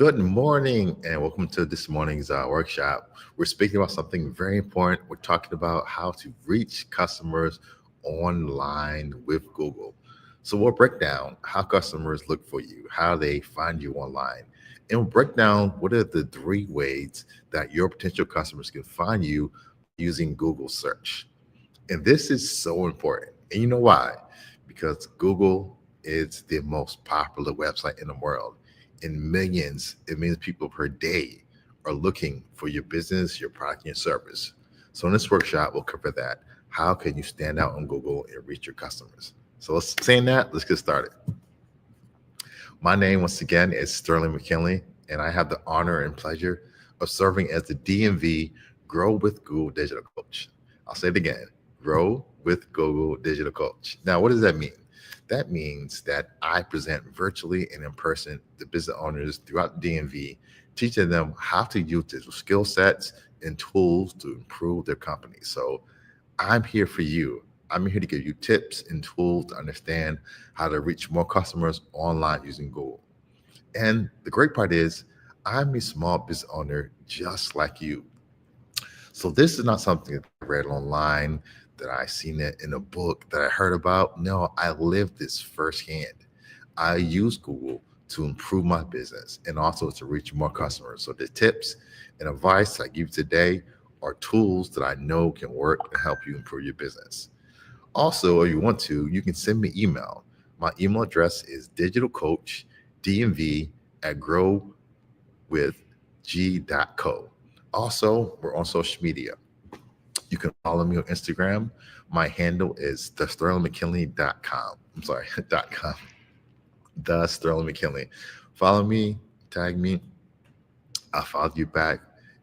Good morning and welcome to this morning's workshop. We're speaking about something very important. We're talking about how to reach customers online with Google. So we'll break down how customers look for you, how they find you online, and we'll break down what are the three ways that your potential customers can find you using Google search. And this is so important. And you know why? Because Google is the most popular website in the world. In millions, it means people per day are looking for your business, your product, and your service. So in this workshop, we'll cover that. How can you stand out on Google and reach your customers? So let's saying that, let's get started. My name, once again, is Sterling Mckinley, and I have the honor and pleasure of serving as the DMV Grow with Google Digital Coach. I'll say it again, Grow with Google Digital Coach. Now, what does that mean? That means that I present virtually and in person to business owners throughout the DMV, teaching them how to use digital skill sets and tools to improve their company. So I'm here for you. I'm here to give you tips and tools to understand how to reach more customers online using Google. And the great part is, I'm a small business owner just like you. So this is not something that I read online, that I seen it in a book, that I heard about. No, I lived this firsthand. I use Google to improve my business and also to reach more customers. So the tips and advice I give today are tools that I know can work to help you improve your business. Also, if you want to, you can send me email. My email address is digitalcoachdmv at growwithg.co. Also, we're on social media. You can follow me on Instagram. My handle is thesterlingmckinley.com. I'm sorry, .com. The Sterling McKinley. Follow me, tag me. I'll follow you back,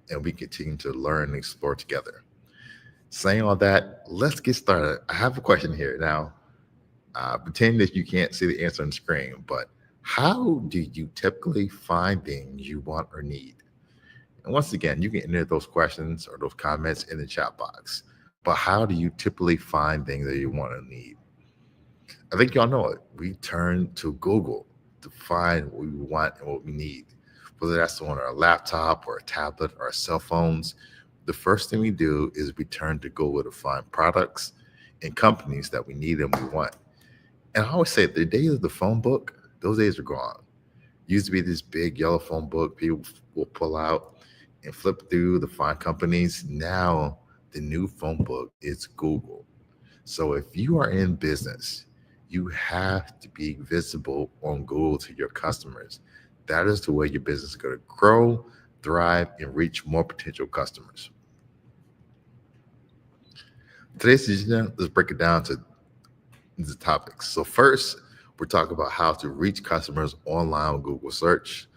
and we continue to learn and explore together. Saying all that, let's get started. I have a question here. Now, pretend that you can't see the answer on the screen, but how do you typically find things you want or need? And once again, you can enter those questions or those comments in the chat box. But how do you typically find things that you want and need? I think y'all know it. We turn to Google to find what we want and what we need, whether that's on our laptop or a tablet or our cell phones. The first thing we do is we turn to Google to find products and companies that we need and we want. And I always say the days of the phone book, those days are gone. Used to be this big yellow phone book people will pull out and flip through to find companies. Now the new phone book is Google. So if you are in business, you have to be visible on Google to your customers. That is the way your business is going to grow, thrive, and reach more potential customers. Today's agenda, let's break it down to the topics. So first, we're talking about how to reach customers online with Google search.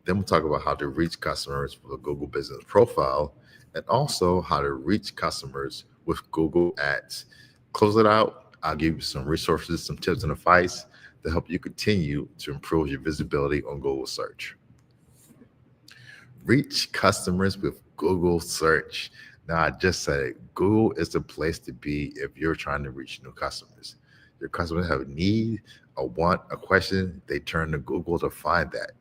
Then we'll talk about how to reach customers with a Google business profile, and also how to reach customers with Google Ads. Close it out. I'll give you some resources, some tips and advice to help you continue to improve your visibility on Google search. Reach customers with Google search. Now, I just said it. Google is the place to be if you're trying to reach new customers. Your customers have a need, a want, a question, they turn to Google to find that.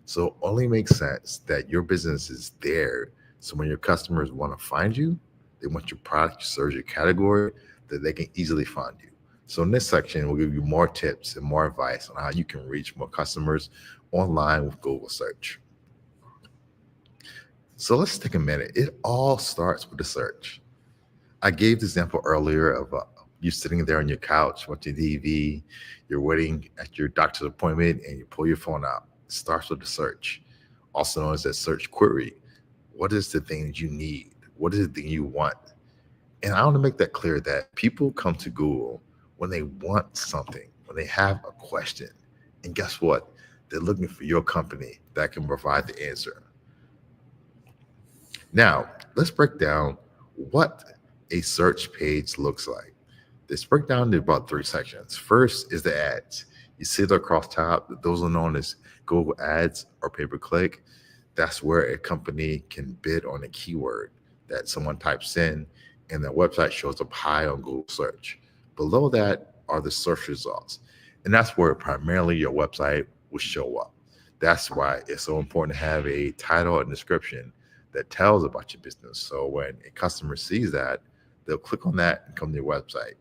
So it only makes sense that your business is there. So when your customers want to find you, they want your product, your service, your category, that they can easily find you. So in this section, we'll give you more tips and more advice on how you can reach more customers online with Google search. So let's take a minute. It all starts with the search. I gave the example earlier of you sitting there on your couch watching TV, you're waiting at your doctor's appointment, and you pull your phone out. It starts with the search, also known as a search query. What is the thing you need? What is the thing you want? And I want to make that clear that people come to Google when they want something, when they have a question. And guess what? They're looking for your company that can provide the answer. Now, let's break down what a search page looks like. Let's break down into about three sections. First is the ads. You see it across top. Those are known as Google Ads or pay-per-click. That's where a company can bid on a keyword that someone types in, and their website shows up high on Google search. Below that are the search results, and that's where primarily your website will show up. That's why it's so important to have a title and description that tells about your business. So when a customer sees that, they'll click on that and come to your website.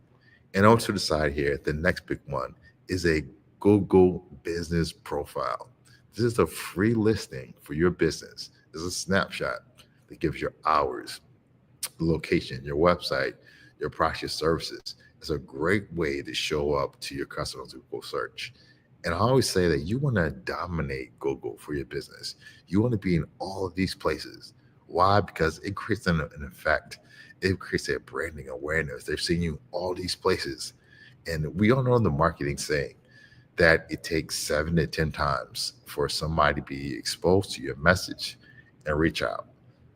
And over to the side here, the next big one is a Google business profile. This is a free listing for your business. It's a snapshot that gives your hours, location, your website, your products, your services. It's a great way to show up to your customers who Google search. And I always say that you want to dominate Google for your business. You want to be in all of these places. Why? Because it creates an effect. It creates a branding awareness. They're seeing you all these places. And we all know the marketing saying that it takes 7 to 10 times for somebody to be exposed to your message and reach out.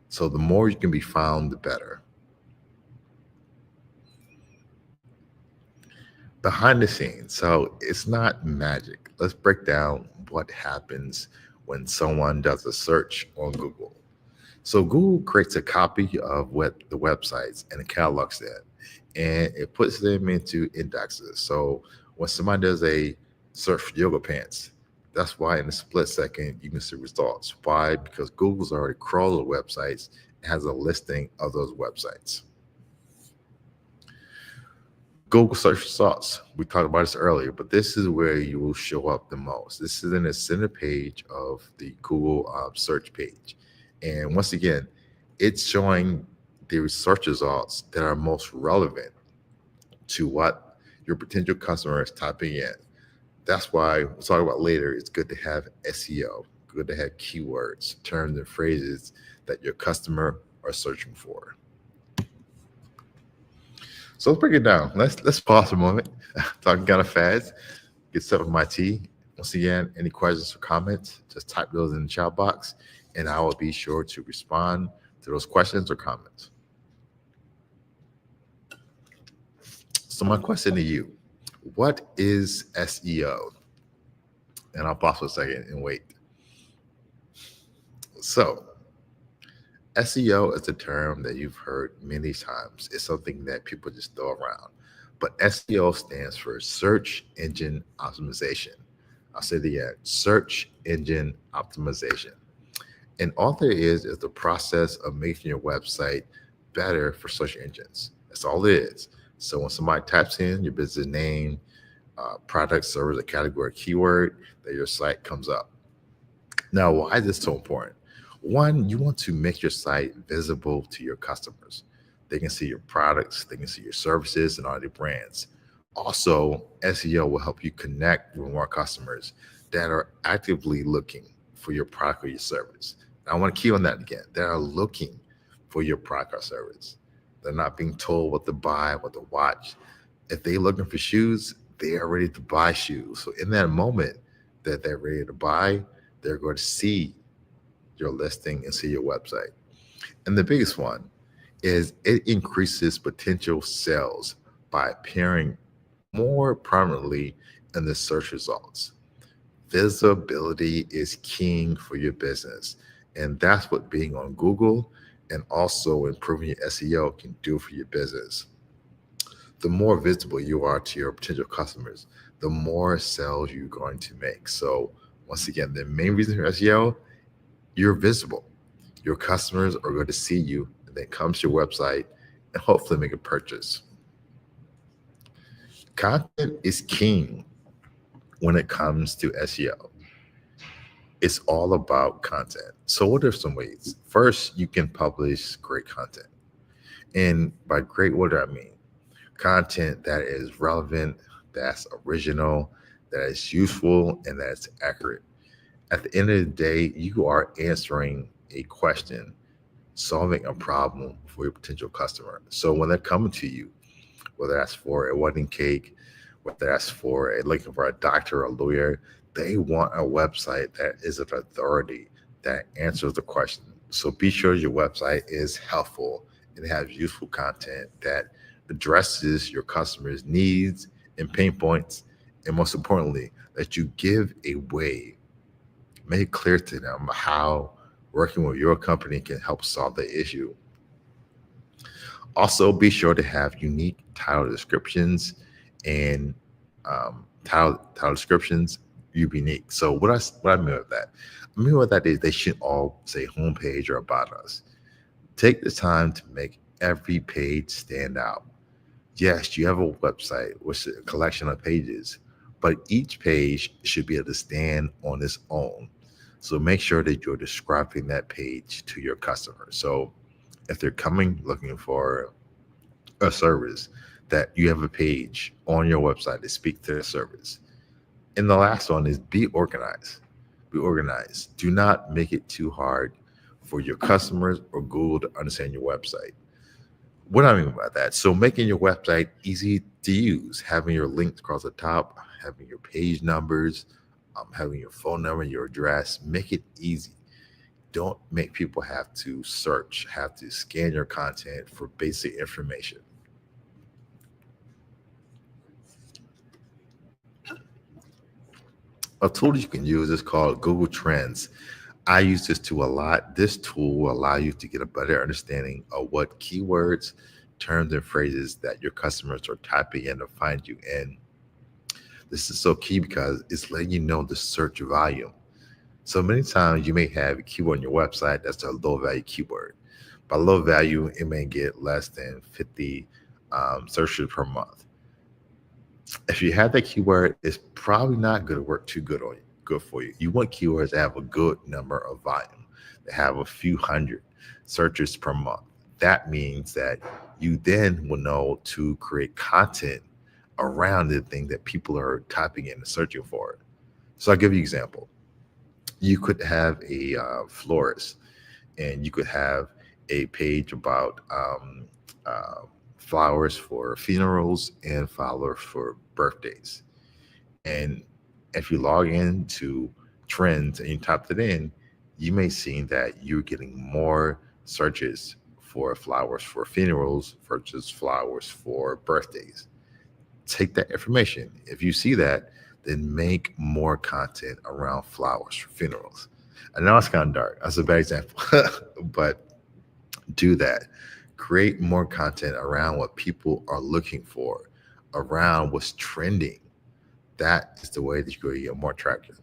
So the more you can be found, the better. Behind the scenes. So it's not magic. Let's break down what happens when someone does a search on Google. So Google creates a copy of what the websites and the catalogs that, and it puts them into indexes. So when somebody does a search for yoga pants, that's why in a split second you can see results. Why? Because Google's already crawled the websites and has a listing of those websites. Google search results. We talked about this earlier, but this is where you will show up the most. This is in the center page of the Google search page. And once again, it's showing the search results that are most relevant to what your potential customer is typing in. That's why we'll talk about later. It's good to have SEO, good to have keywords, terms, and phrases that your customer are searching for. So let's break it down. Let's pause for a moment. Talking kind of fast. Get set with my tea. Once again, any questions or comments, just type those in the chat box, and I will be sure to respond to those questions or comments. So my question to you, what is SEO? And I'll pause for a second and wait. So SEO is a term that you've heard many times. It's something that people just throw around. But SEO stands for search engine optimization. I'll say it again, search engine optimization. And all there is the process of making your website better for search engines. That's all it is. So when somebody types in your business name, product, service, a category, keyword, that your site comes up. Now, why is this so important? One, you want to make your site visible to your customers. They can see your products, they can see your services and all the brands. Also, SEO will help you connect with more customers that are actively looking for your product or your service. I want to key on that again. They are looking for your product or service. They're not being told what to buy, what to watch. If they're looking for shoes, they are ready to buy shoes. So in that moment that they're ready to buy, they're going to see your listing and see your website. And the biggest one is it increases potential sales by appearing more prominently in the search results. Visibility is king for your business. And that's what being on Google and also improving your SEO can do for your business. The more visible you are to your potential customers, the more sales you're going to make. So once again, the main reason for SEO, you're visible. Your customers are going to see you and then come to your website and hopefully make a purchase. Content is king when it comes to SEO. It's all about content. So what are some ways? First, you can publish great content. And by great, what do I mean? Content that is relevant, that's original, that is useful, and that's accurate. At the end of the day, you are answering a question, solving a problem for your potential customer. So when they're coming to you, whether that's for a wedding cake, whether that's for looking for a doctor or a lawyer, they want a website that is an authority that answers the question. So be sure your website is helpful and has useful content that addresses your customers' needs and pain points, and most importantly, that you give a way, make it clear to them how working with your company can help solve the issue. Also, be sure to have unique title descriptions and title descriptions unique. So what I mean with that, I mean with that is they should all say homepage or about us. Take the time to make every page stand out. Yes, you have a website which is a collection of pages, but each page should be able to stand on its own. So make sure that you're describing that page to your customer. So if they're coming looking for a service, that you have a page on your website to speak to the service. And the last one is be organized. Be organized. Do not make it too hard for your customers or Google to understand your website. What I mean by that, so making your website easy to use, having your links across the top, having your page numbers, having your phone number, your address, make it easy. Don't make people have to search, have to scan your content for basic information. A tool you can use is called Google Trends. I use this tool a lot. This tool will allow you to get a better understanding of what keywords, terms, and phrases that your customers are typing in to find you. And this is so key because it's letting you know the search volume. So many times you may have a keyword on your website that's a low value keyword. By low value, it may get less than 50 searches per month. If you have that keyword, it's probably not going to work too good on you, good for you. You want keywords that have a good number of volume, that have a few hundred searches per month. That means that you then will know to create content around the thing that people are typing in and searching for. So I'll give you an example. You could have a florist, and you could have a page about uh, flowers for funerals and flowers for birthdays. And if you log into trends and you type it in, you may see that you're getting more searches for flowers for funerals versus flowers for birthdays. Take that information. If you see that, then make more content around flowers for funerals. I know it's kind of dark. That's a bad example, but do that. Create more content around what people are looking for, around what's trending. That is the way that you're going to get more traction.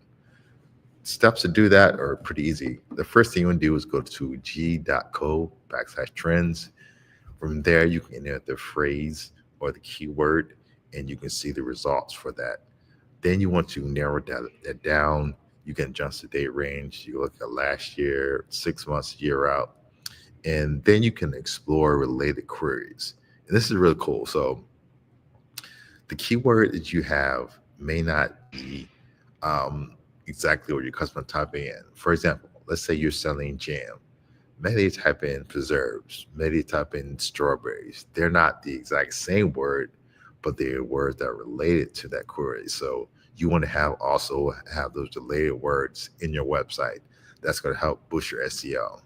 Steps to do that are pretty easy. The first thing you want to do is go to g.co/trends. From there, you can enter the phrase or the keyword, and you can see the results for that. Then you want to narrow that down. You can adjust the date range. You look at last year, 6 months, year out, and then you can explore related queries. And this is really cool. So the keyword that you have may not be exactly what your customer typing in. For example, let's say you're selling jam. Maybe they type in preserves, maybe they type in strawberries. They're not the exact same word, but they're words that are related to that query. So you want to have also have those related words in your website. That's going to help boost your SEO.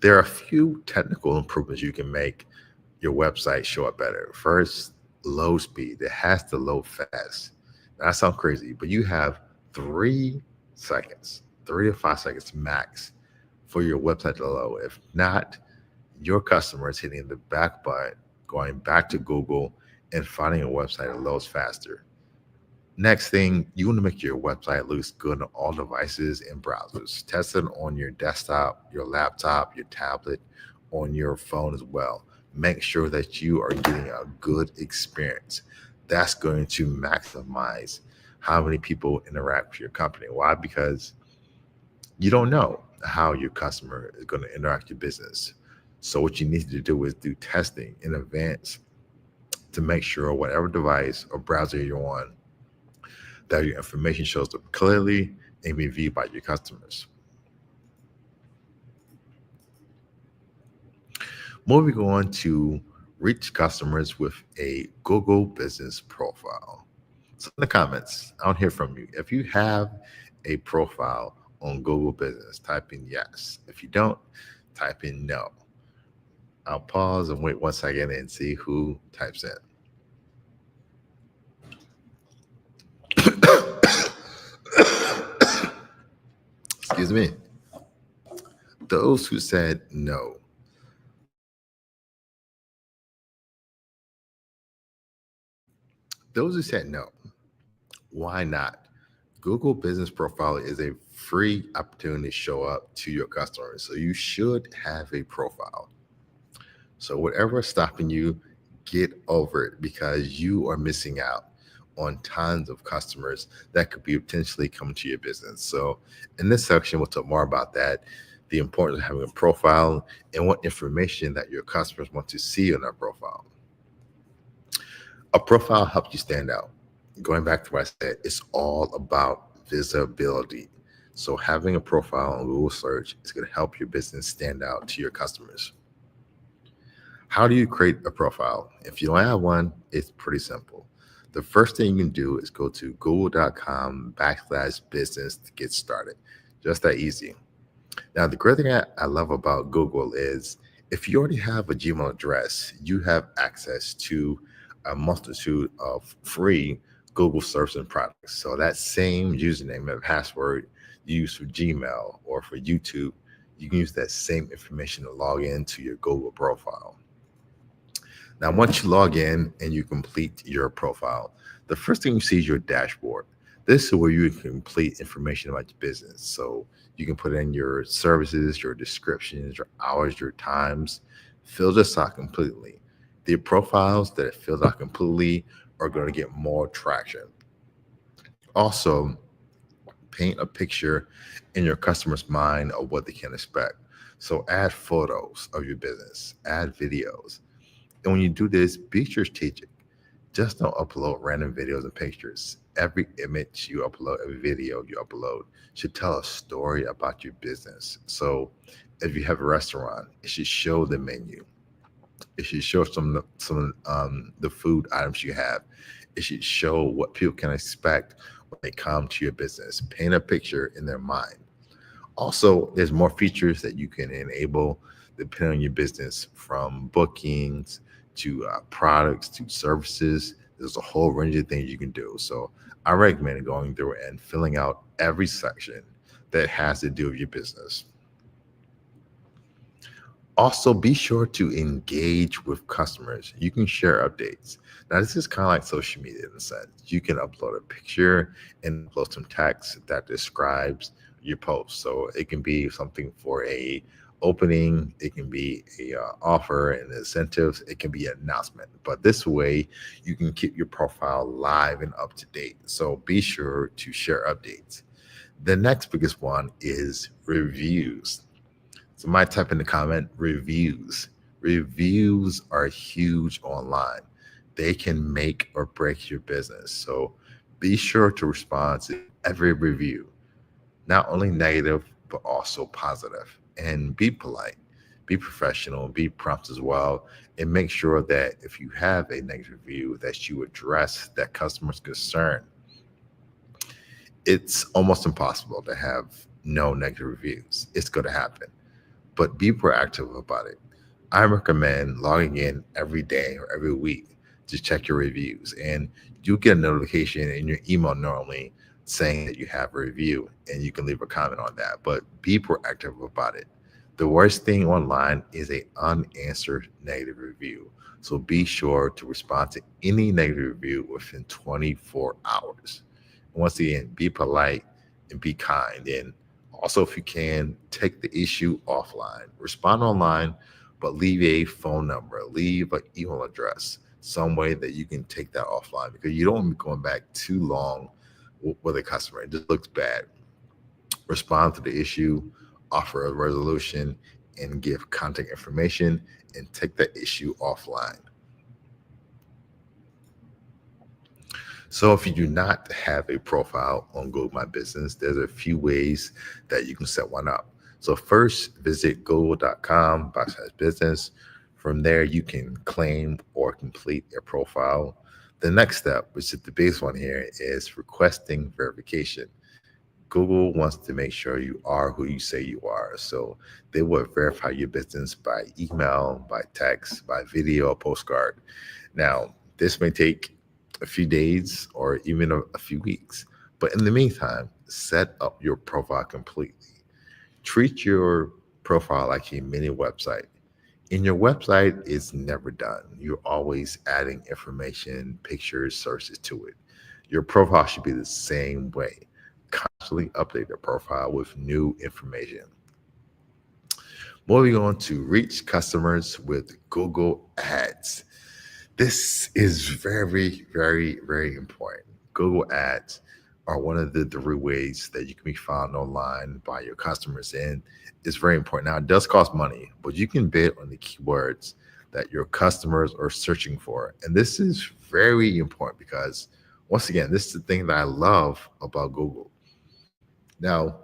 There are a few technical improvements you can make your website show up better. First, load speed. It has to load fast. Now, that sounds crazy, but you have 3 seconds, 3 to 5 seconds max for your website to load. If not, your customer is hitting the back button, going back to Google and finding a website that loads faster. Next thing, you want to make your website looks good on all devices and browsers. Test it on your desktop, your laptop, your tablet, on your phone as well. Make sure that you are getting a good experience. That's going to maximize how many people interact with your company. Why? Because you don't know how your customer is going to interact with your business. So what you need to do is do testing in advance to make sure whatever device or browser you're on, that your information shows up clearly and be viewed by your customers. Moving on to reach customers with a Google business profile. So in the comments, I want to hear from you. If you have a profile on Google Business, type in yes. If you don't, type in no. I'll pause and wait 1 second and see who types in. Excuse me. Those who said no, those who said no, Why not? Google Business Profile is a free opportunity to show up to your customers. So you should have a profile. So whatever is stopping you, get over it because you are missing out on tons of customers that could be potentially coming to your business. So in this section, we'll talk more about that, the importance of having a profile and what information that your customers want to see on that profile. A profile helps you stand out. Going back to what I said, it's all about visibility. So having a profile on Google search is going to help your business stand out to your customers. How do you create a profile? If you don't have one, it's pretty simple. The first thing you can do is go to google.com/business to get started. Just that easy. Now, the great thing I love about Google is if you already have a Gmail address, you have access to a multitude of free Google search and products. So that same username and password you use for Gmail or for YouTube, you can use that same information to log into your Google profile. Now, once you log in and you complete your profile, the first thing you see is your dashboard. This is where you can complete information about your business. So you can put in your services, your descriptions, your hours, your times. Fill this out completely. The profiles that it fills out completely are going to get more traction. Also, paint a picture in your customer's mind of what they can expect. So add photos of your business, add videos. And when you do this, be strategic. Just don't upload random videos and pictures. Every image you upload, every video you upload should tell a story about your business. So if you have a restaurant, it should show the menu. It should show the food items you have. It should show what people can expect when they come to your business. Paint a picture in their mind. Also, there's more features that you can enable depending on your business, from bookings to products to services. There's a whole range of things you can do. So I recommend going through and filling out every section that has to do with your business. Also, be sure to engage with customers. You can share updates. Now, this is kind of like social media in a sense. You can upload a picture and upload some text that describes your post. So it can be something for a opening, it can be a offer and incentives, it can be an announcement. But this way, you can keep your profile live and up to date. So be sure to share updates. The next biggest one is reviews. So might type in the comment reviews. Reviews are huge online. They can make or break your business. So be sure to respond to every review, not only negative, but also positive. And be polite, be professional, be prompt as well. And make sure that if you have a negative review, that you address that customer's concern. It's almost impossible to have no negative reviews. It's going to happen, but be proactive about it. I recommend logging in every day or every week to check your reviews. And you get a notification in your email normally saying that you have a review and you can leave a comment on that. But be proactive about it. The worst thing online is a unanswered negative review. So be sure to respond to any negative review within 24 hours. Once again, be polite and be kind. And also, if you can, take the issue offline. Respond online, but leave a phone number, leave an email address, some way that you can take that offline because you don't want to be going back too long with a customer. It just looks bad. Respond to the issue, offer a resolution, and give contact information and take that issue offline. So if you do not have a profile on Google My Business, there's a few ways that you can set one up. So first, visit google.com/business. From there, you can claim or complete a profile. The next step, which is the biggest one here, is requesting verification. Google wants to make sure you are who you say you are. So they will verify your business by email, by text, by video, or postcard. Now, this may take a few days or even a few weeks. But in the meantime, set up your profile completely. Treat your profile like a mini website. And your website is never done. You're always adding information, pictures, searches to it. Your profile should be the same way. Constantly update the profile with new information. Moving on to reach customers with Google Ads. This is very, very, very important. Google Ads are one of the three ways that you can be found online by your customers, and it's very important. Now, it does cost money, but you can bid on the keywords that your customers are searching for. And this is very important because, once again, this is the thing that I love about Google. Now,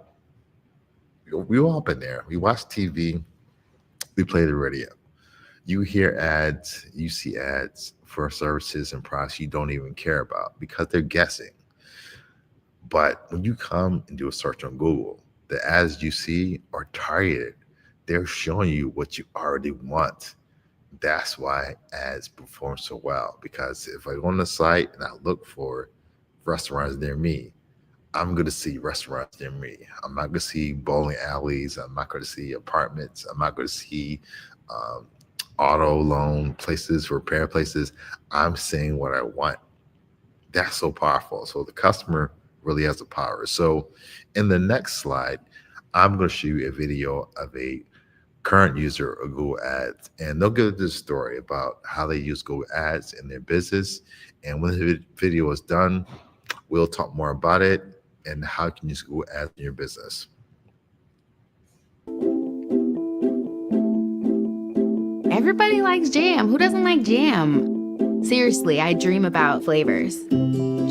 we all been there. We watch TV, we play the radio. You hear ads, you see ads for services and products you don't even care about because they're guessing. But when you come and do a search on Google, the ads you see are targeted. They're showing you what you already want. That's why ads perform so well. Because if I go on the site and I look for restaurants near me, I'm going to see restaurants near me. I'm not going to see bowling alleys. I'm not going to see apartments. I'm not going to see um, auto loan places, repair places. I'm seeing what I want. That's so powerful. So the customer really has the power. So in the next slide, I'm going to show you a video of a current user of Google Ads, and they'll give this story about how they use Google Ads in their business. And when the video is done, we'll talk more about it and how you can use Google Ads in your business. Everybody likes jam. Who doesn't like jam? Seriously, I dream about flavors.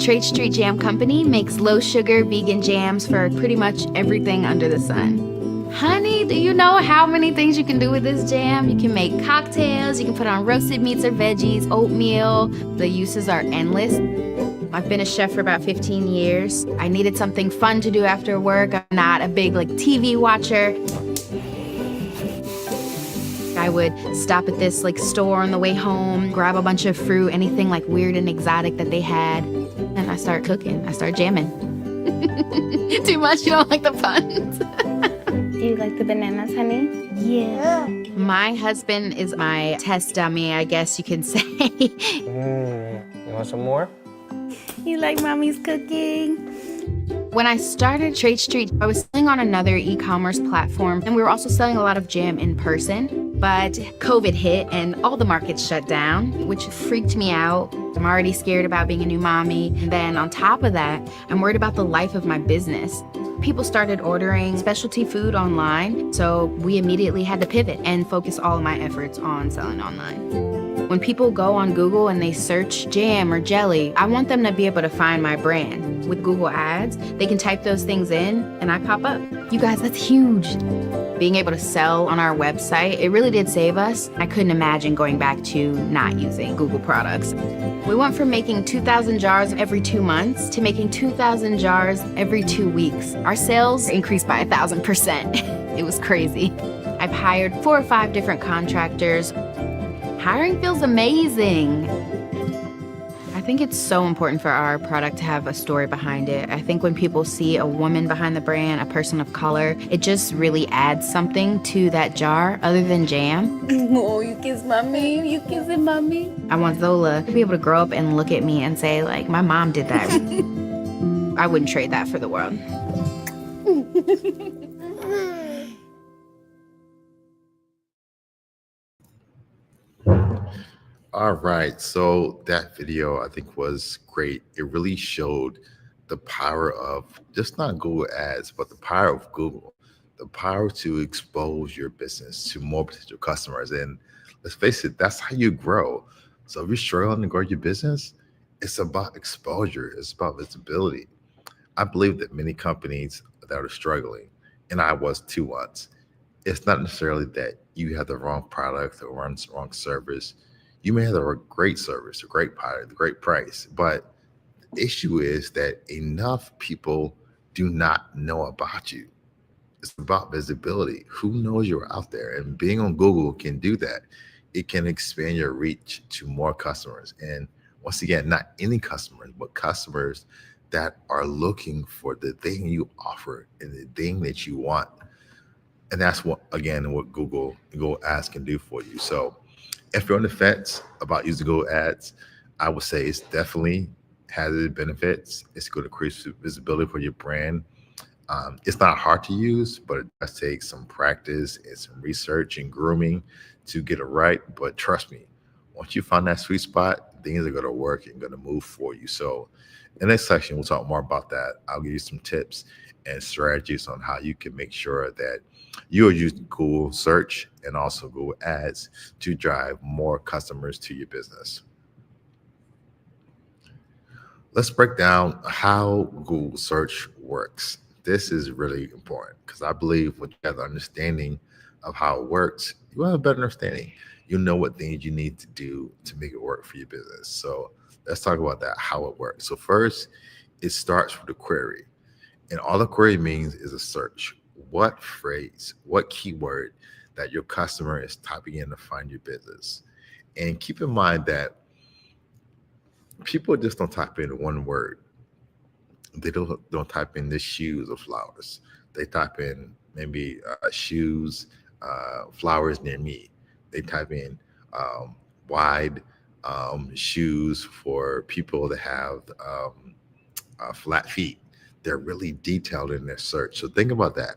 Trade Street Jam Company makes low-sugar vegan jams for pretty much everything under the sun. Honey, do you know how many things you can do with this jam? You can make cocktails, you can put on roasted meats or veggies, oatmeal. The uses are endless. I've been a chef for about 15 years. I needed something fun to do after work. I'm not a big TV watcher. I would stop at this store on the way home, grab a bunch of fruit, anything weird and exotic that they had, and I start cooking. I start jamming. Too much? You don't like the puns? Do you like the bananas, honey? Yeah. My husband is my test dummy, I guess you can say. You want some more? You like mommy's cooking? When I started Trade Street, I was selling on another e-commerce platform, and we were also selling a lot of jam in person. But COVID hit and all the markets shut down, which freaked me out. I'm already scared about being a new mommy. And then on top of that, I'm worried about the life of my business. People started ordering specialty food online, so we immediately had to pivot and focus all of my efforts on selling online. When people go on Google and they search jam or jelly, I want them to be able to find my brand. With Google Ads, they can type those things in and I pop up. You guys, that's huge. Being able to sell on our website, it really did save us. I couldn't imagine going back to not using Google products. We went from making 2,000 jars every 2 months to making 2,000 jars every 2 weeks. Our sales increased by 1,000%. It was crazy. I've hired 4 or 5 different contractors. Hiring feels amazing. I think it's so important for our product to have a story behind it. I think when people see a woman behind the brand, a person of color, it just really adds something to that jar other than jam. Oh, you kiss mommy? You kissing mommy? I want Zola to be able to grow up and look at me and say, my mom did that. I wouldn't trade that for the world. All right. So that video I think was great. It really showed the power of just not Google Ads, but the power of Google, the power to expose your business to more potential customers. And let's face it, that's how you grow. So if you're struggling to grow your business, it's about exposure, it's about visibility. I believe that many companies that are struggling, and I was too once, it's not necessarily that you have the wrong product or wrong service. You may have a great service, a great product, a great price, but the issue is that enough people do not know about you. It's about visibility. Who knows you're out there? And being on Google can do that. It can expand your reach to more customers. And once again, not any customers, but customers that are looking for the thing you offer and the thing that you want. And that's what Google Ads can do for you. So if you're on the fence about using Google Ads, I would say it's definitely has its benefits. It's going to increase visibility for your brand. It's not hard to use, but it does take some practice and some research and grooming to get it right. But trust me, once you find that sweet spot, things are going to work and going to move for you. So, in this section, we'll talk more about that. I'll give you some tips and strategies on how you can make sure that you are using Google search and also Google ads to drive more customers to your business. Let's break down how Google search works. This is really important because I believe when you have the understanding of how it works, you have a better understanding. You know what things you need to do to make it work for your business. So let's talk about that, how it works. So first, it starts with a query. And all a query means is a search. What phrase, what keyword that your customer is typing in to find your business. And keep in mind that people just don't type in one word. They don't type in the shoes or flowers. They type in maybe shoes, flowers near me. They type in wide shoes for people that have flat feet. They're really detailed in their search. So think about that.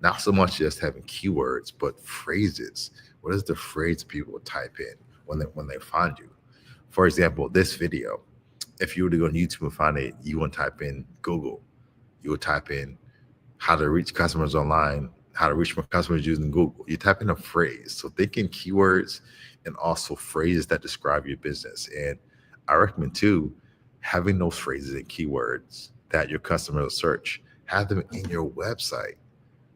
Not so much just having keywords, but phrases. What is the phrase people type in when they find you? For example, this video, if you were to go on YouTube and find it, you want to type in Google. You would type in how to reach customers online, how to reach my customers using Google. You type in a phrase. So think in keywords and also phrases that describe your business. And I recommend too, having those phrases and keywords that your customers search, have them in your website.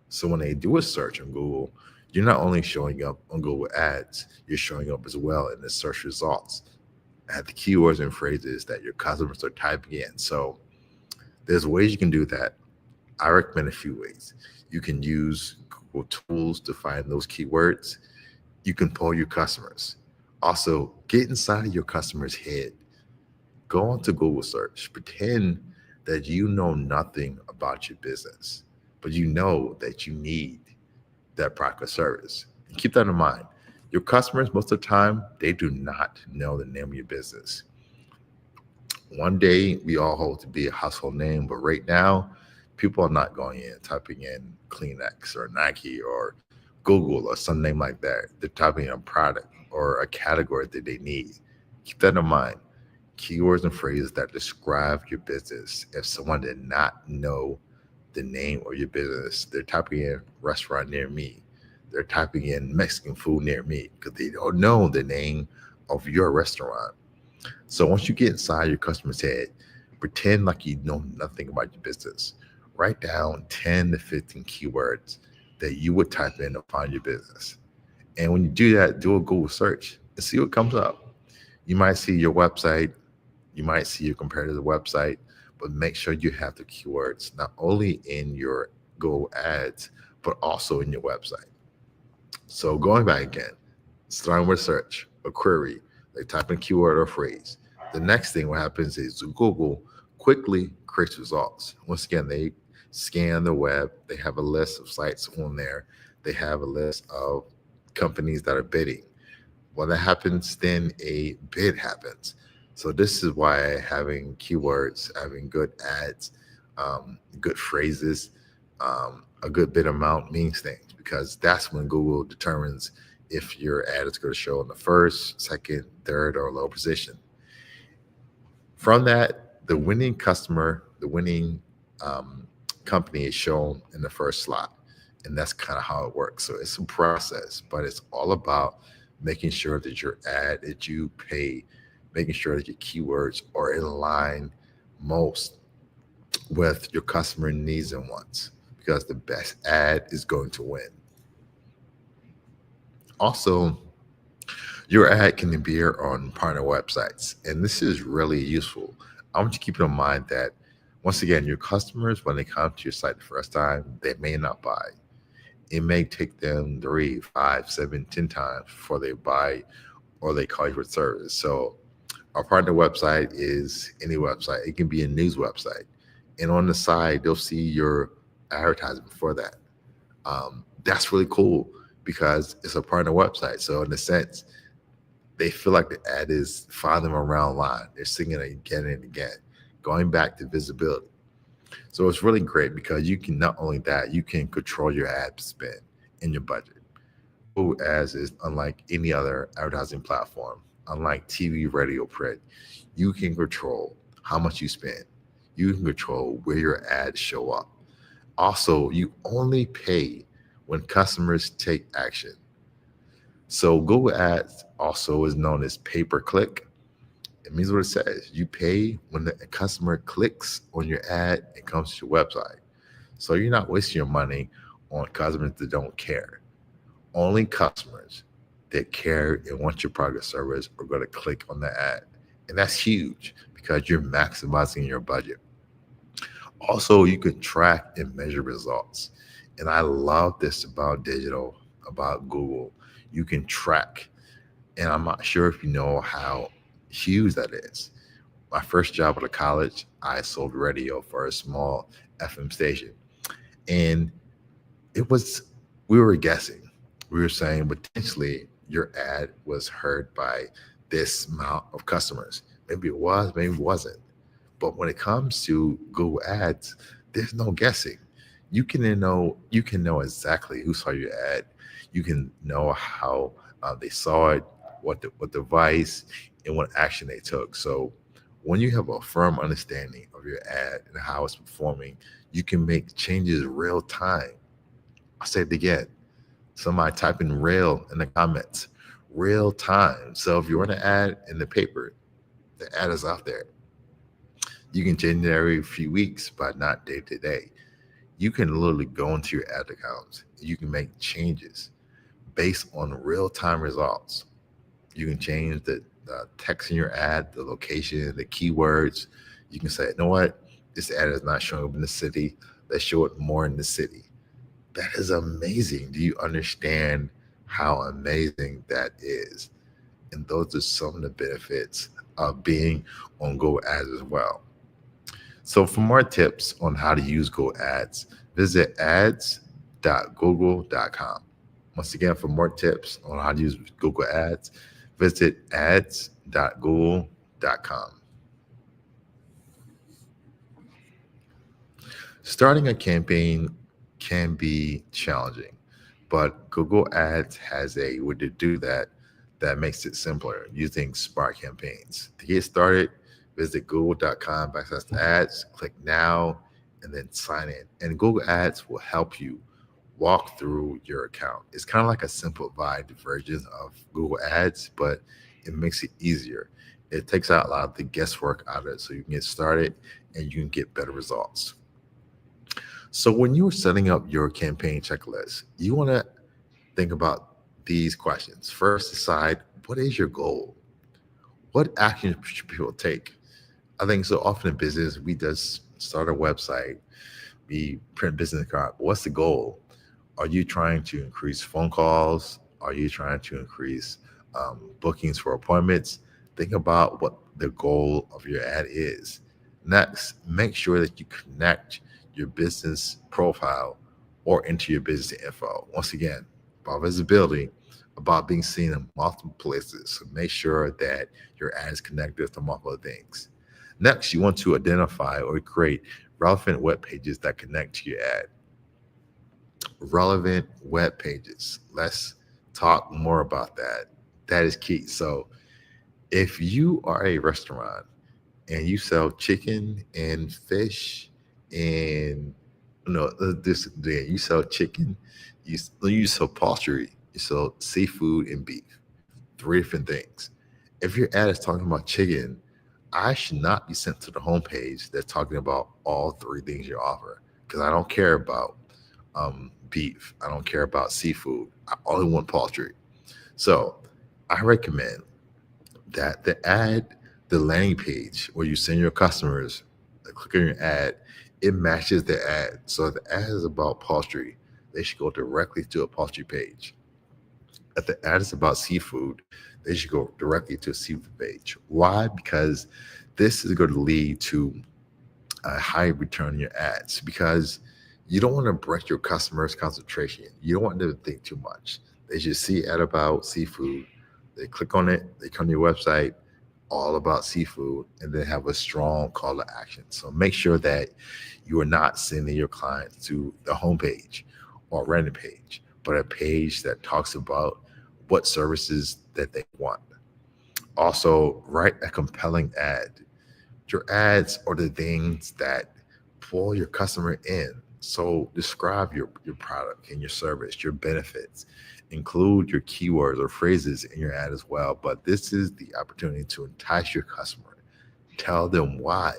So when they do a search on Google, you're not only showing up on Google Ads, you're showing up as well in the search results at the keywords and phrases that your customers are typing in. So there's ways you can do that. I recommend a few ways. You can use Google tools to find those keywords. You can poll your customers. Also, get inside of your customer's head. Go onto Google search. Pretend that you know nothing about your business, but you know that you need that product or service. And keep that in mind. Your customers, most of the time, they do not know the name of your business. One day, we all hope to be a household name, but right now, people are not going in, typing in Kleenex or Nike or Google or some name like that. They're typing in a product or a category that they need. Keep that in mind. Keywords and phrases that describe your business. If someone did not know the name of your business, they're typing in restaurant near me. They're typing in Mexican food near me because they don't know the name of your restaurant. So once you get inside your customer's head, pretend like you know nothing about your business. Write down 10 to 15 keywords that you would type in to find your business. And when you do that, do a Google search and see what comes up. You might see your website, you might see your competitor's website, but make sure you have the keywords not only in your Google Ads, but also in your website. So going back again, starting with search, a query, they type in keyword or phrase. The next thing what happens is Google quickly creates results. Once again, they scan the web. They have a list of sites on there. They have a list of companies that are bidding. When that happens, then a bid happens. So this is why having keywords, having good ads, good phrases, a good bid amount means things, because that's when Google determines if your ad is going to show in the first, second, third, or low position. From that, the winning customer, the winning company is shown in the first slot. And that's kind of how it works. So it's a process, but it's all about making sure that your ad that you pay, making sure that your keywords are in line most with your customer needs and wants, because the best ad is going to win. Also, your ad can appear on partner websites, and this is really useful. I want you to keep in mind that, once again, your customers, when they come to your site the first time, they may not buy. It may take them 3, 5, 7, 10 times before they buy or they call you for service. So our partner website is any website. It can be a news website. And on the side, they'll see your advertisement for that. That's really cool because it's a partner website. So in a sense, they feel like the ad is following them around line. They're seeing it again and again. Going back to visibility. So it's really great because you can not only that, you can control your ad spend in your budget. Google Ads is unlike any other advertising platform, unlike TV, radio, print. You can control how much you spend. You can control where your ads show up. Also, you only pay when customers take action. So Google Ads also is known as pay per click. It means what it says. You pay when the customer clicks on your ad and comes to your website. So you're not wasting your money on customers that don't care. Only customers that care and want your product or service are going to click on the ad. And that's huge because you're maximizing your budget. Also, you can track and measure results. And I love this about digital, about Google. You can track. And I'm not sure if you know how huge that is. My first job out of college, I sold radio for a small FM station. And it was, we were guessing. We were saying potentially your ad was heard by this amount of customers. Maybe it was, maybe it wasn't. But when it comes to Google Ads, there's no guessing. You can know exactly who saw your ad. You can know how they saw it, what device, and what action they took. So when you have a firm understanding of your ad and how it's performing, you can make changes real time. I'll say it again. Somebody type in real in the comments, real time. So if you run an ad in the paper, the ad is out there. You can change it every few weeks, but not day to day. You can literally go into your ad accounts. You can make changes based on real time results. You can change the text in your ad, the location, the keywords. You can say, you know what? This ad is not showing up in the city. Let's show it more in the city. That is amazing. Do you understand how amazing that is? And those are some of the benefits of being on Google Ads as well. So for more tips on how to use Google Ads, visit ads.google.com. Once again, for more tips on how to use Google Ads, visit ads.google.com. Starting a campaign can be challenging, but Google Ads has a way to do that makes it simpler using smart campaigns. To get started, visit google.com/ads, click now, and then sign in. And Google Ads will help you walk through your account. It's kind of like a simplified version of Google Ads, but it makes it easier. It takes out a lot of the guesswork out of it so you can get started and you can get better results. So when you're setting up your campaign checklist, you want to think about these questions. First, decide what is your goal? What action should people take? I think so often in business, we just start a website, we print business card. What's the goal? Are you trying to increase phone calls? Are you trying to increase bookings for appointments? Think about what the goal of your ad is. Next, make sure that you connect your business profile or into your business info. Once again, about visibility, about being seen in multiple places. So make sure that your ad is connected to multiple things. Next, you want to identify or create relevant web pages that connect to your ad. Relevant web pages. Let's talk more about that. That is key. So if you are a restaurant and you sell chicken and fish and you sell chicken, you sell poultry, you sell seafood and beef, three different things. If your ad is talking about chicken, I should not be sent to the homepage that's talking about all three things you offer because I don't care about beef. I don't care about seafood. I only want poultry. So I recommend that the landing page where you send your customers, click on your ad, it matches the ad. So if the ad is about poultry, they should go directly to a poultry page. If the ad is about seafood, they should go directly to a seafood page. Why? Because this is going to lead to a high return on your ads because you don't want to break your customers' concentration. You don't want them to think too much. They should see ad about seafood. They click on it. They come to your website. all about seafood, and then have a strong call to action. So make sure that you are not sending your clients to the homepage or landing page, but a page that talks about what services that they want. Also, write a compelling ad. Your ads are the things that pull your customer in. So describe your product and your service, your benefits. Include your keywords or phrases in your ad as well. But this is the opportunity to entice your customer. Tell them why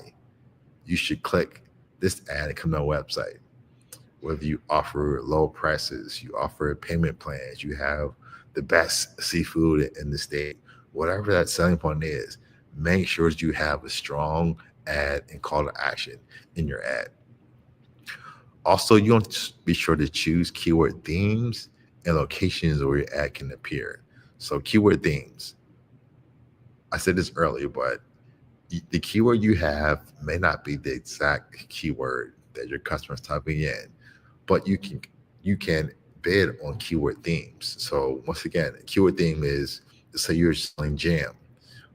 you should click this ad and come to our website. Whether you offer low prices, you offer payment plans, you have the best seafood in the state, whatever that selling point is, make sure that you have a strong ad and call to action in your ad. Also, you want to be sure to choose keyword themes and locations where your ad can appear. So, keyword themes, I said this earlier, but the keyword you have may not be the exact keyword that your customer is typing in, but you can bid on keyword themes. So once again, a keyword theme is, say you're selling jam.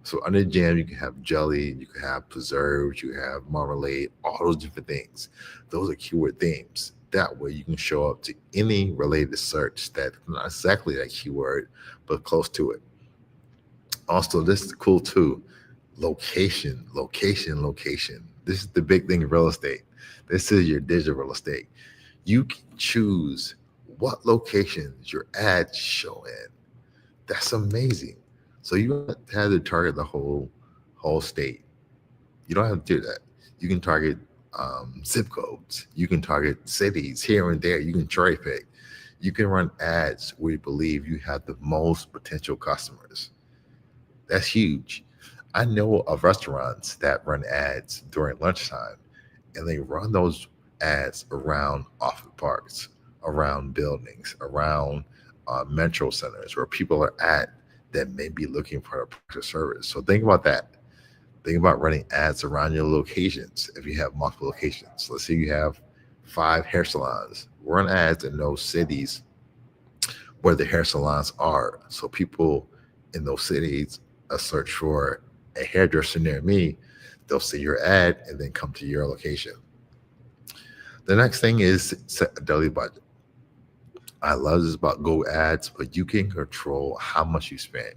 So under jam, you can have jelly, you can have preserves, you can have marmalade, all those different things. Those are keyword themes. That way you can show up to any related search that not exactly that keyword, but close to it. Also, this is cool too. Location, location, location. This is the big thing in real estate. This is your digital real estate. You can choose what locations your ads show in. That's amazing. So you don't have to target the whole state. You don't have to do that. You can target zip codes. You can target cities here and there. You can cherry pick. You can run ads where you believe you have the most potential customers. That's huge. I know of restaurants that run ads during lunchtime, and they run those ads around office parks, around buildings, around metro centers where people are at that may be looking for a product or service. So think about that. Think about running ads around your locations if you have multiple locations. Let's say you have 5 hair salons. Run ads in those cities where the hair salons are. So people in those cities search for a hairdresser near me, they'll see your ad and then come to your location. The next thing is set a daily budget. I love this about Go Ads, but you can control how much you spend.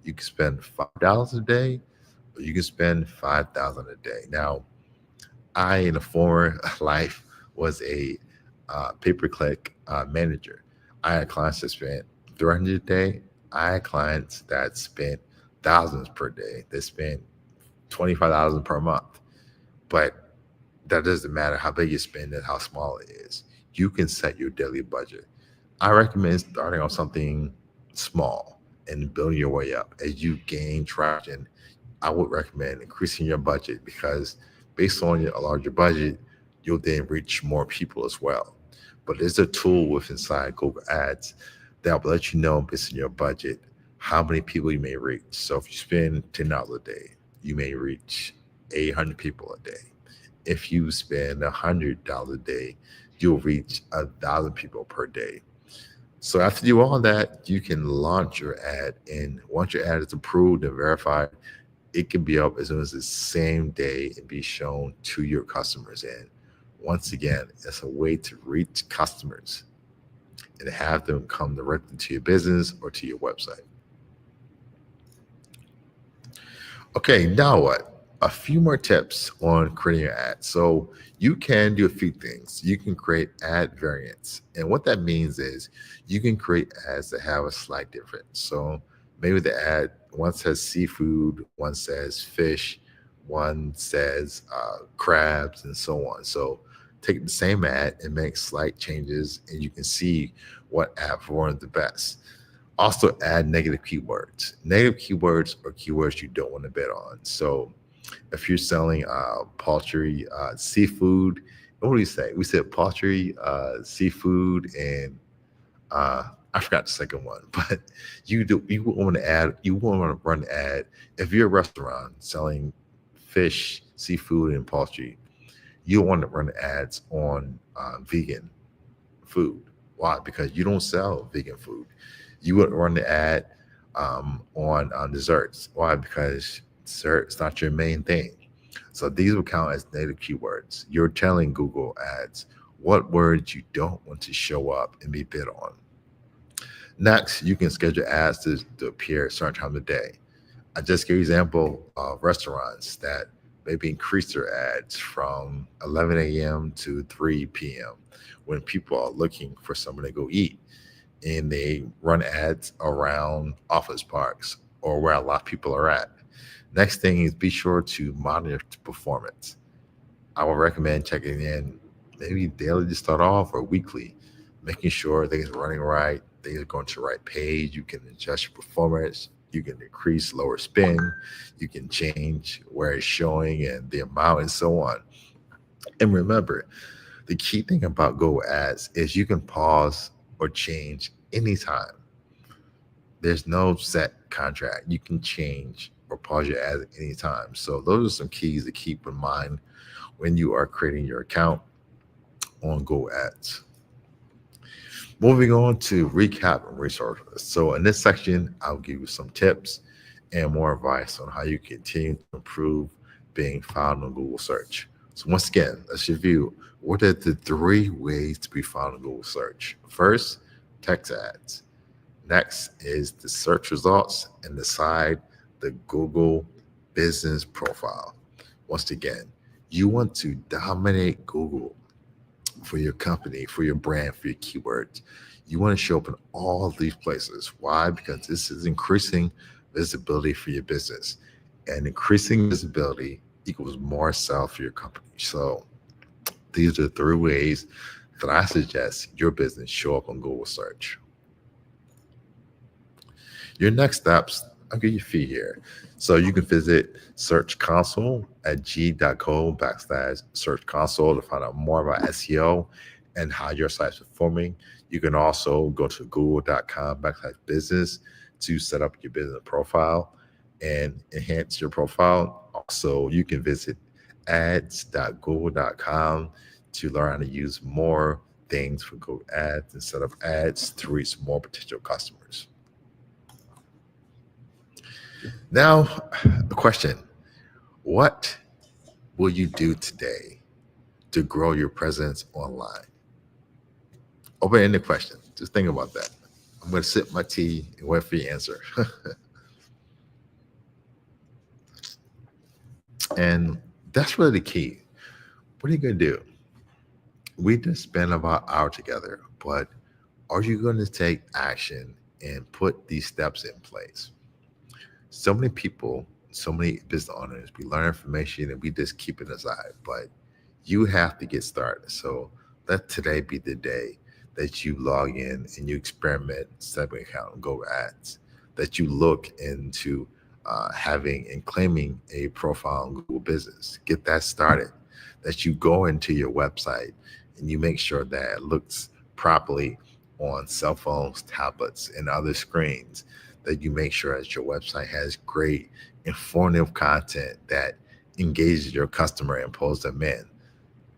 You can spend $5 a day, or you can spend 5,000 a day. Now, I in a former life was a pay-per-click manager. I had clients that spent 300 a day. I had clients that spent thousands per day. They spent 25,000 per month. But that doesn't matter how big you spend and how small it is. You can set your daily budget. I recommend starting on something small and building your way up. As you gain traction, I would recommend increasing your budget because based on a larger budget, you'll then reach more people as well. But there's a tool with inside Google Ads that will let you know based on your budget how many people you may reach. So if you spend $10 a day, you may reach 800 people a day. If you spend $100 a day, you'll reach 1,000 people per day. So after you do all that, you can launch your ad. And once your ad is approved and verified, it can be up as soon as the same day and be shown to your customers. And once again, it's a way to reach customers and have them come directly to your business or to your website. Okay, now what? A few more tips on creating your ad. So you can do a few things. You can create ad variants. And what that means is you can create ads that have a slight difference. So maybe the ad, one says seafood, one says fish, one says crabs, and so on. So take the same ad and make slight changes, and you can see what ad performs the best. Also add negative keywords. Negative keywords are keywords you don't want to bet on. So if you're selling poultry, seafood, what do we say? We said poultry, seafood, and I forgot the second one. But you want to add, you want to run an ad. If you're a restaurant selling fish, seafood, and poultry, you want to run ads on vegan food. Why? Because you don't sell vegan food. You would run the ad on desserts. Why? Because Search not your main thing. So these will count as native keywords. You're telling Google Ads what words you don't want to show up and be bid on. Next, you can schedule ads to appear at certain times of day. I just gave you an example of restaurants that maybe increase their ads from 11 a.m. to 3 p.m. when people are looking for somewhere to go eat. And they run ads around office parks or where a lot of people are at. Next thing is be sure to monitor performance. I would recommend checking in maybe daily to start off or weekly, making sure things are running right, things are going to the right page. You can adjust your performance, you can increase lower spin, you can change where it's showing and the amount and so on. And remember, the key thing about Google Ads is you can pause or change anytime. There's no set contract. You can change or pause your ads at any time. So those are some keys to keep in mind when you are creating your account on Google Ads. Moving on to recap and resources. So in this section, I'll give you some tips and more advice on how you continue to improve being found on Google search. So once again, let's review what are the three ways to be found on Google search. First, text ads. Next is the search results, and decide the Google business profile. Once again, you want to dominate Google for your company, for your brand, for your keywords. You want to show up in all these places. Why? Because this is increasing visibility for your business, and increasing visibility equals more sales for your company. So these are the three ways that I suggest your business show up on Google search. Your next steps, I'll give you a few here. So you can visit Search Console at g.co/Search Console to find out more about SEO and how your site's performing. You can also go to google.com/business to set up your business profile and enhance your profile. Also, you can visit ads.google.com to learn how to use more things for Google Ads and set up ads to reach more potential customers. Now, a question. What will you do today to grow your presence online? Open-ended question. Just think about that. I'm going to sip my tea and wait for your answer. And that's really the key. What are you going to do? We just spent about an hour together, but are you going to take action and put these steps in place? So many people, so many business owners, we learn information and we just keep it aside, but you have to get started. So let today be the day that you log in and you experiment, set up an account and go ads, that you look into having and claiming a profile on Google Business. Get that started, that you go into your website and you make sure that it looks properly on cell phones, tablets, and other screens, that you make sure that your website has great informative content that engages your customer and pulls them in.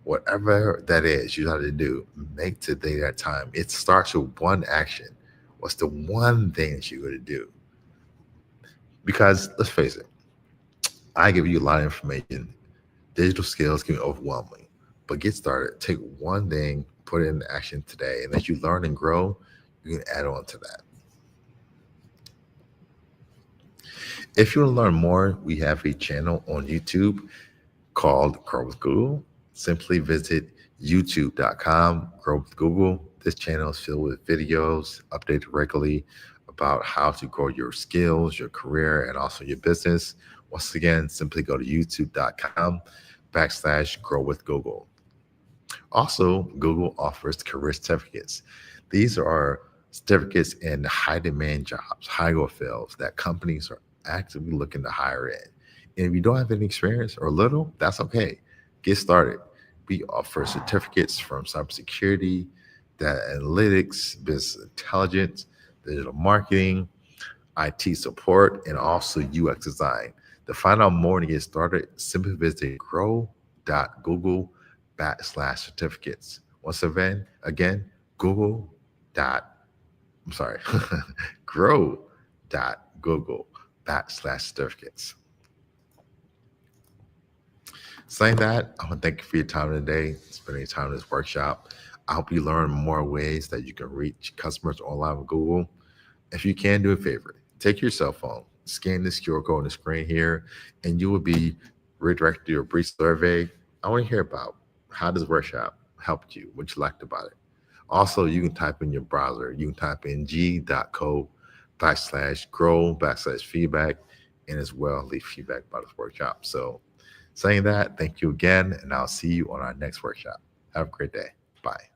Whatever that is you have to do, make today that time. It starts with one action. What's the one thing that you're going to do? Because let's face it, I give you a lot of information. Digital skills can be overwhelming, but get started. Take one thing, put it into action today, and as you learn and grow, you can add on to that. If you want to learn more, we have a channel on YouTube called Grow with Google. Simply visit youtube.com, Grow with Google. This channel is filled with videos updated regularly about how to grow your skills, your career, and also your business. Once again, simply go to youtube.com/Grow with Google. Also, Google offers career certificates. These are certificates in high demand jobs, high growth fields that companies are actively looking to hire in. And if you don't have any experience or little, that's okay. Get started. We offer certificates from cybersecurity, data analytics, business intelligence, digital marketing, IT support, and also UX design. To find out more and get started, simply visit grow.google/certificates. Once again, Google dot, I'm sorry, grow.google/certificates. Saying that, I want to thank you for your time today, spending time in this workshop. I hope you learn more ways that you can reach customers online with Google. If you can, do a favor, take your cell phone, scan this QR code on the screen here, and you will be redirected to a brief survey. I want to hear about how this workshop helped you, what you liked about it. Also, you can type in your browser, you can type in g.co/grow/feedback, and as well leave feedback about this workshop. So saying that, thank you again, and I'll see you on our next workshop. Have a great day. Bye.